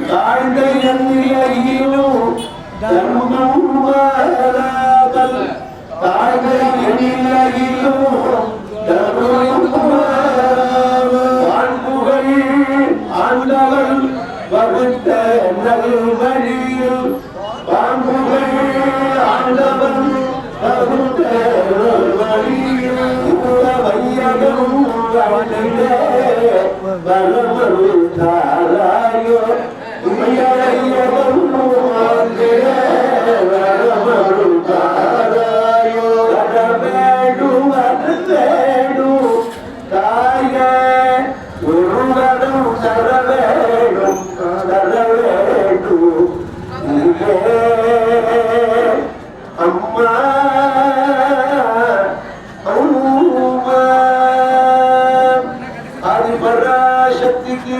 தாழ்ந்த எண்ணிலையிலும் தர்மம் மாறாமல் தாழ்ந்த எண்ணிலையிலும் தர்மம் மாறாமல் வான்புகழ் ஆண்டவன் வகுத்த நல்வழியில் வான்புகழ் ஆண்டவன் வகுத்த நல்வழியில் வையகம் வரமருத்தாராயோ இமையையகம் வரமருத்தாராயோ வரவேடு வரவேடு தாய ஒருவரும் தரவேடும் தரவேடு அம்மா ஆதிபராசக்திக்கு